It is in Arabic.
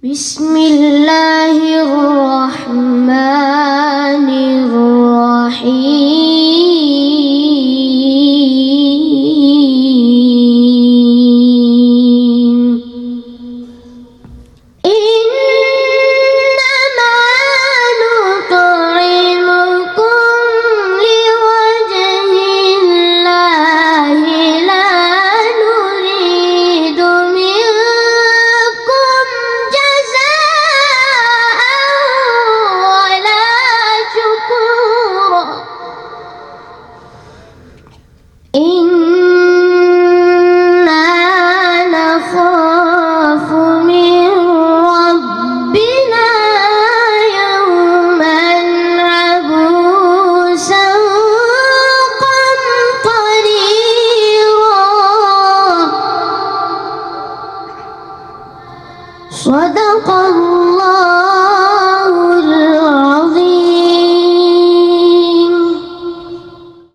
بسم الله الرحمن الرحيم إنما نطعمكم لوجه الله لا نريد منكم جزاء ولا شكورا إنا نخاف من ربنا يوما عبوسا قمطريرا صدق الله